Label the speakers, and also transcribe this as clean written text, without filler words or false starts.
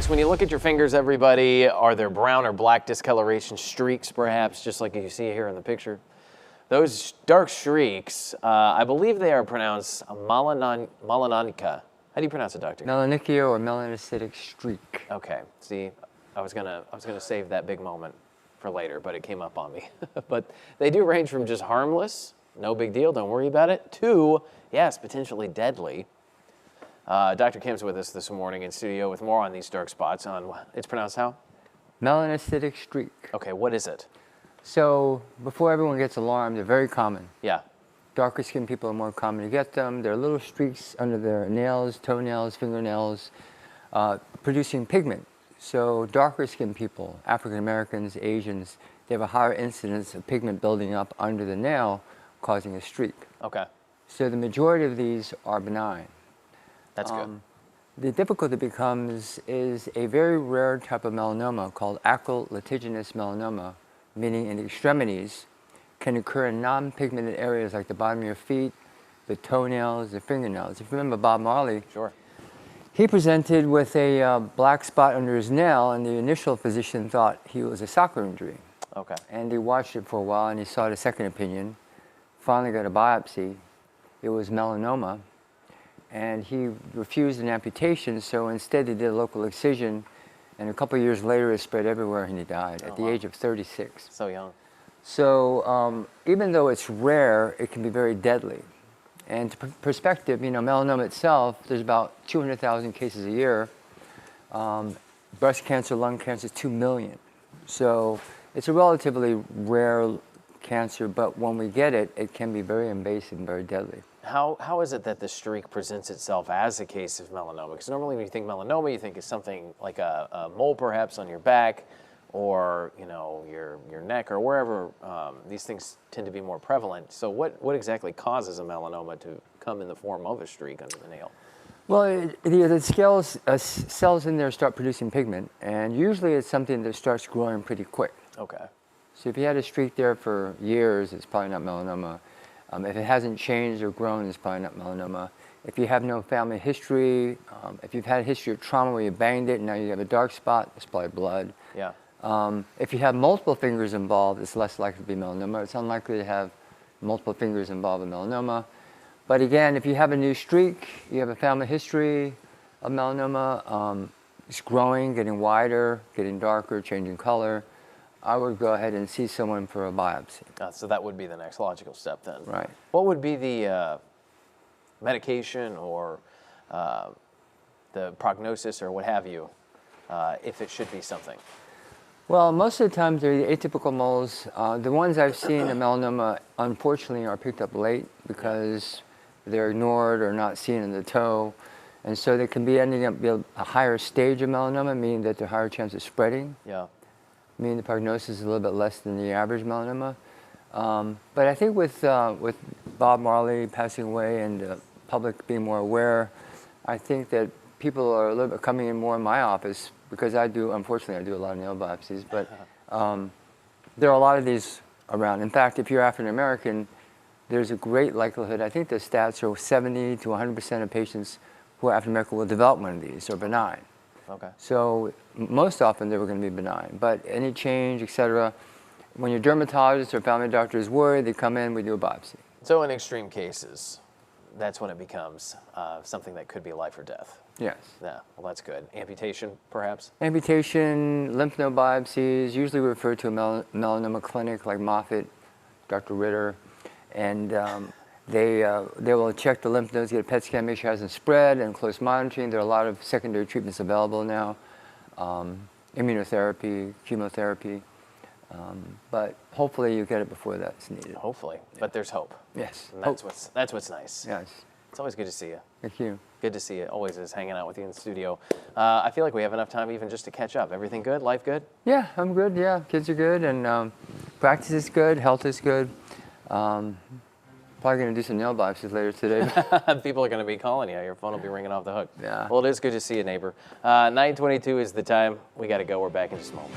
Speaker 1: streaks. When you look at your fingers, everybody, are there brown or black discoloration streaks, perhaps, just like you see here in the picture? Those dark streaks, I believe they are pronounced melanonica. How do you pronounce it, doctor?
Speaker 2: Melanonychia or melanocytic streak.
Speaker 1: Okay. See, I was gonna save that big moment for later, but it came up on me. But they do range from just harmless, no big deal, don't worry about it, to, yes, potentially deadly. Dr. Kim's with us this morning in studio with more on these dark spots. It's pronounced how?
Speaker 2: Melanocytic streak.
Speaker 1: Okay, what is it?
Speaker 2: So before everyone gets alarmed, they're very common.
Speaker 1: Yeah.
Speaker 2: Darker skinned people are more common to get them. They're little streaks under their nails, toenails, fingernails, producing pigment. So darker skinned people, African Americans, Asians, they have a higher incidence of pigment building up under the nail, causing a streak.
Speaker 1: Okay.
Speaker 2: So the majority of these are benign.
Speaker 1: That's good.
Speaker 2: The difficulty is a very rare type of melanoma called acral lentiginous melanoma, meaning in the extremities, can occur in non-pigmented areas like the bottom of your feet, the toenails, the fingernails. If you remember Bob Marley,
Speaker 1: Sure.
Speaker 2: he presented with a black spot under his nail, and the initial physician thought he was a soccer injury.
Speaker 1: Okay.
Speaker 2: And he watched it for a while, and he sought a second opinion, finally got a biopsy. It was melanoma. And he refused an amputation, so instead he did a local excision, and a couple of years later it spread everywhere and he died at the age of 36.
Speaker 1: So young.
Speaker 2: So even though it's rare, it can be very deadly. And to perspective, you know, melanoma itself, there's about 200,000 cases a year. Breast cancer, lung cancer, 2 million. So it's a relatively rare cancer, but when we get it, it can be very invasive and very deadly.
Speaker 1: How is it that the streak presents itself as a case of melanoma? Because normally when you think melanoma, you think it's something like a mole perhaps on your back, or your neck, or wherever these things tend to be more prevalent. So what exactly causes a melanoma to come in the form of a streak under the nail?
Speaker 2: Well, the cells in there start producing pigment, and usually it's something that starts growing pretty quick.
Speaker 1: Okay.
Speaker 2: So if you had a streak there for years, it's probably not melanoma. If it hasn't changed or grown, it's probably not melanoma. If you have no family history, if you've had a history of trauma where you banged it and now you have a dark spot, it's probably blood.
Speaker 1: Yeah.
Speaker 2: If you have multiple fingers involved, it's less likely to be melanoma. It's unlikely to have multiple fingers involved in melanoma. But again, if you have a new streak, you have a family history of melanoma, it's growing, getting wider, getting darker, changing color, I would go ahead and see someone for a biopsy.
Speaker 1: So that would be the next logical step then.
Speaker 2: Right.
Speaker 1: What would be the medication or the prognosis or what have you if it should be something?
Speaker 2: Well, most of the times they're the atypical moles. The ones I've seen in melanoma, unfortunately, are picked up late because they're ignored or not seen in the toe. And so they can be ending up being a higher stage of melanoma, meaning that they're higher chance of spreading.
Speaker 1: Yeah.
Speaker 2: Meaning the prognosis is a little bit less than the average melanoma. But I think with Bob Marley passing away and the public being more aware, I think that people are a little bit coming in more in my office because unfortunately I do a lot of nail biopsies, but there are a lot of these around. In fact, if you're African American, there's a great likelihood, I think the stats are 70 to 100% of patients who are African American will develop one of these or benign.
Speaker 1: Okay.
Speaker 2: So most often they were going to be benign, but any change, et cetera, when your dermatologist or family doctor is worried, they come in, we do a biopsy.
Speaker 1: So in extreme cases, that's when it becomes something that could be life or death.
Speaker 2: Yes.
Speaker 1: Yeah, well that's good. Amputation, perhaps?
Speaker 2: Amputation, lymph node biopsies, usually referred to a melanoma clinic like Moffitt, Dr. Ritter, and they will check the lymph nodes, get a PET scan, make sure it hasn't spread, and close monitoring. There are a lot of secondary treatments available now, immunotherapy, chemotherapy, but hopefully you get it before that's needed.
Speaker 1: Hopefully, but there's hope.
Speaker 2: Yes.
Speaker 1: And that's what's nice.
Speaker 2: Yes.
Speaker 1: It's always good to see you.
Speaker 2: Thank you.
Speaker 1: Good to see you. Always is hanging out with you in the studio. I feel like we have enough time even just to catch up. Everything good? Life good?
Speaker 2: Yeah, I'm good. Yeah, kids are good, and practice is good. Health is good. Probably going to do some nail biopsies later today.
Speaker 1: People are going to be calling you. Your phone will be ringing off the hook.
Speaker 2: Yeah.
Speaker 1: Well, it is good to see you, neighbor. 9:22 is the time. We got to go. We're back in just a moment.